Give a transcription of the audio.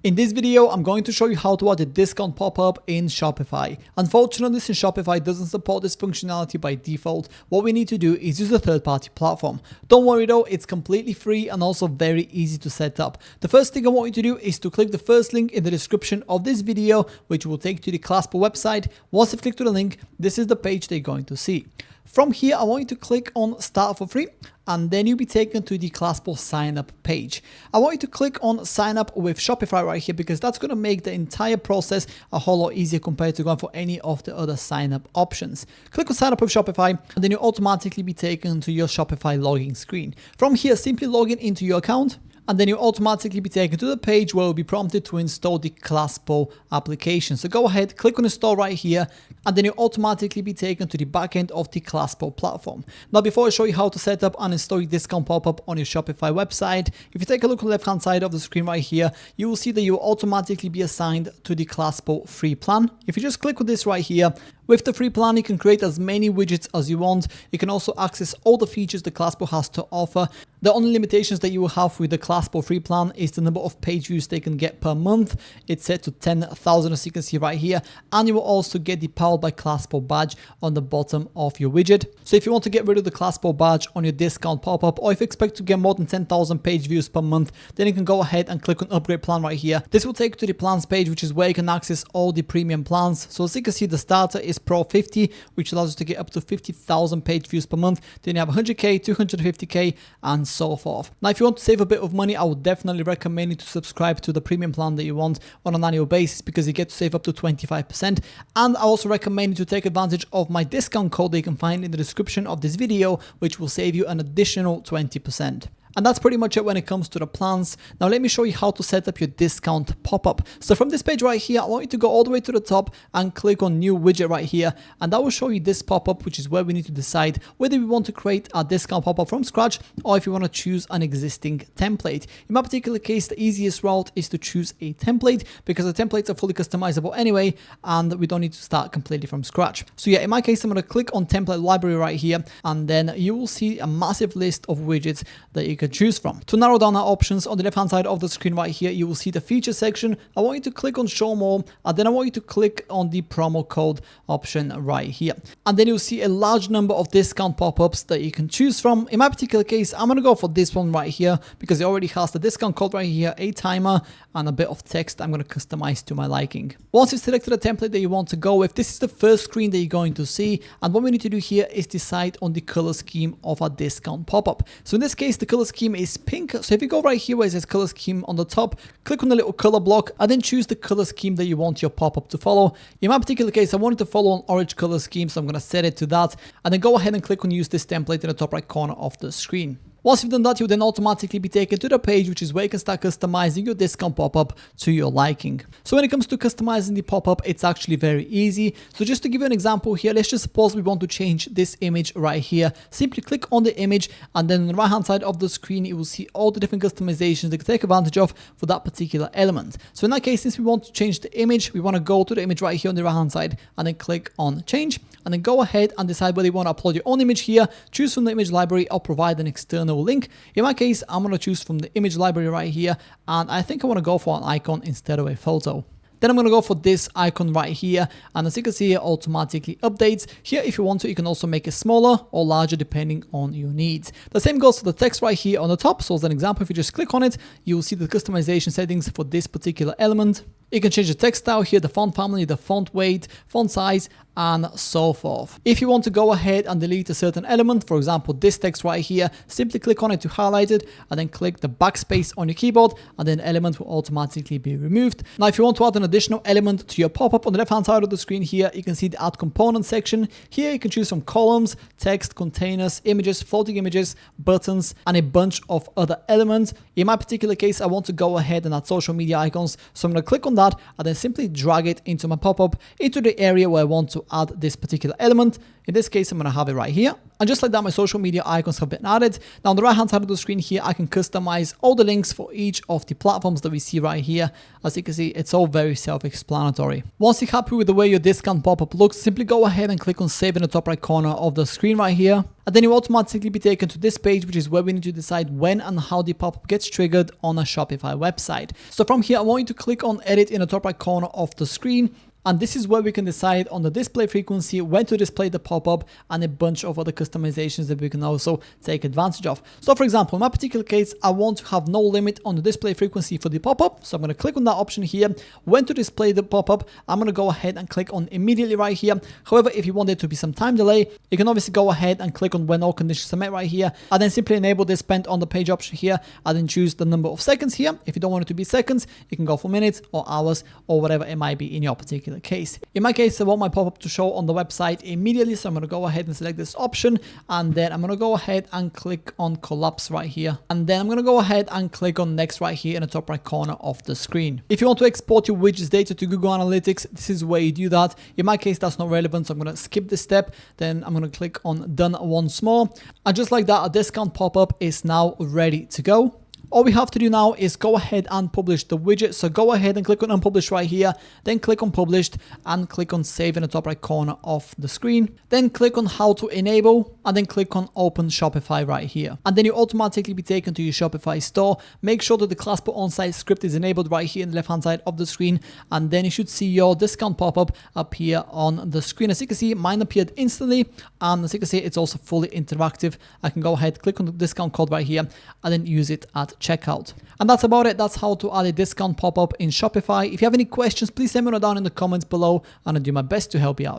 In this video, I'm going to show you how to add a discount pop-up in Shopify. Unfortunately, since Shopify doesn't support this functionality by default, what we need to do is use a third-party platform. Don't worry though, it's completely free and also very easy to set up. The first thing I want you to do is to click the first link in the description of this video, which will take you to the Claspo website. Once you've clicked to the link, this is the page they're going to see. From here, I want you to click on Start for Free, and then you'll be taken to the Claspo sign up page. I want you to click on sign up with Shopify right here because that's going to make the entire process a whole lot easier compared to going for any of the other sign up options. Click on sign up with Shopify, and then you'll automatically be taken to your Shopify login screen. From here, simply log in into your account, and then you'll automatically be taken to the page where you'll be prompted to install the Claspo application. So go ahead, click on install right here, and then you'll automatically be taken to the backend of the Claspo platform. Now, before I show you how to set up and install your discount pop-up on your Shopify website, if you take a look on the left-hand side of the screen right here, you will see that you will automatically be assigned to the Claspo free plan. If you just click on this right here, with the free plan, you can create as many widgets as you want. You can also access all the features the Claspo has to offer. The only limitations that you will have with the Claspo free plan is the number of page views they can get per month. It's set to 10,000, as you can see right here. And you will also get the Powered by Claspo badge on the bottom of your widget. So if you want to get rid of the Claspo badge on your discount pop-up, or if you expect to get more than 10,000 page views per month, then you can go ahead and click on Upgrade Plan right here. This will take you to the plans page, which is where you can access all the premium plans. So as you can see, the starter is Pro 50, which allows you to get up to 50,000 page views per month. Then you have 100k, 250k, and so forth. Now, if you want to save a bit of money, I would definitely recommend you to subscribe to the premium plan that you want on an annual basis because you get to save up to 25%. And I also recommend you to take advantage of my discount code that you can find in the description of this video, which will save you an additional 20%. And that's pretty much it when it comes to the plans. Now let me show you how to set up your discount pop-up. So from this page right here, I want you to go all the way to the top and click on new widget right here. And that will show you this pop-up, which is where we need to decide whether we want to create a discount pop-up from scratch or if you want to choose an existing template. In my particular case, the easiest route is to choose a template because the templates are fully customizable anyway, and we don't need to start completely from scratch. So yeah, in my case, I'm going to click on template library right here, and then you will see a massive list of widgets that you can choose from. To narrow down our options, on the left hand side of the screen right here, you will see the feature section. I want you to click on show more, and then I want you to click on the promo code option right here. And then you'll see a large number of discount pop-ups that you can choose from. In my particular case, I'm going to go for this one right here because it already has the discount code right here, a timer, and a bit of text I'm going to customize to my liking. Once you've selected a template that you want to go with, this is the first screen that you're going to see. And what we need to do here is decide on the color scheme of our discount pop-up. So in this case, the color scheme is pink. So if you go right here where it says color scheme on the top, click on the little color block and then choose the color scheme that you want your pop-up to follow. In my particular case, I wanted to follow an orange color scheme, so I'm going to set it to that, and then go ahead and click on use this template in the top right corner of the screen. Once you've done that, you'll then automatically be taken to the page, which is where you can start customizing your discount pop-up to your liking. So when it comes to customizing the pop-up, it's actually very easy. So just to give you an example here, let's just suppose we want to change this image right here. Simply click on the image, and then on the right-hand side of the screen, you will see all the different customizations that you can take advantage of for that particular element. So in that case, since we want to change the image, we want to go to the image right here on the right-hand side and then click on change, and then go ahead and decide whether you want to upload your own image here, choose from the image library, or provide an external link. In my case, I'm going to choose from the image library right here, and I think I want to go for an icon instead of a photo. Then I'm going to go for this icon right here, and as you can see, it automatically updates. Here, if you want to, you can also make it smaller or larger depending on your needs. The same goes for the text right here on the top. So as an example, if you just click on it, you will see the customization settings for this particular element. You can change the text style here, the font family, the font weight, font size, and so forth. If you want to go ahead and delete a certain element, for example, this text right here, simply click on it to highlight it, and then click the backspace on your keyboard, and then the element will automatically be removed. Now, if you want to add an additional element to your pop-up, on the left-hand side of the screen here, you can see the Add Component section. Here, you can choose from columns, text, containers, images, floating images, buttons, and a bunch of other elements. In my particular case, I want to go ahead and add social media icons, so I'm going to click on that and then simply drag it into my pop-up into the area where I want to add this particular element. In this case, I'm going to have it right here. And just like that, my social media icons have been added. Now on the right hand side of the screen here, I can customize all the links for each of the platforms that we see right here. As you can see, it's all very self-explanatory. Once you're happy with the way your discount pop-up looks, simply go ahead and click on save in the top right corner of the screen right here. And then you automatically be taken to this page, which is where we need to decide when and how the pop-up gets triggered on a Shopify website. So from here, I want you to click on edit in the top right corner of the screen. And this is where we can decide on the display frequency, when to display the pop-up, and a bunch of other customizations that we can also take advantage of. So for example, in my particular case, I want to have no limit on the display frequency for the pop-up. So I'm going to click on that option here. When to display the pop-up, I'm going to go ahead and click on immediately right here. However, if you want there to be some time delay, you can obviously go ahead and click on when all conditions are met right here, and then simply enable this spent on the page option here, and then choose the number of seconds here. If you don't want it to be seconds, you can go for minutes or hours or whatever it might be in your particular case. In my case, I want my pop-up to show on the website immediately, so I'm going to go ahead and select this option, and then I'm going to go ahead and click on collapse right here, and then I'm going to go ahead and click on next right here in the top right corner of the screen. If you want to export your widgets data to Google Analytics, this is where you do that. In my case, that's not relevant, so I'm going to skip this step. Then I'm going to click on done once more, and just like that, a discount pop-up is now ready to go. All we have to do now is go ahead and publish the widget. So go ahead and click on unpublished right here, then click on published and click on save in the top right corner of the screen. Then click on how to enable and then click on open Shopify right here. And then you automatically be taken to your Shopify store. Make sure that the ClassPro on-site script is enabled right here in the left-hand side of the screen. And then you should see your discount pop-up appear on the screen. As you can see, mine appeared instantly. And as you can see, it's also fully interactive. I can go ahead, click on the discount code right here and then use it at checkout. And that's about it. That's how to add a discount pop-up in Shopify. If you have any questions, please let me know down in the comments below and I'll do my best to help you out.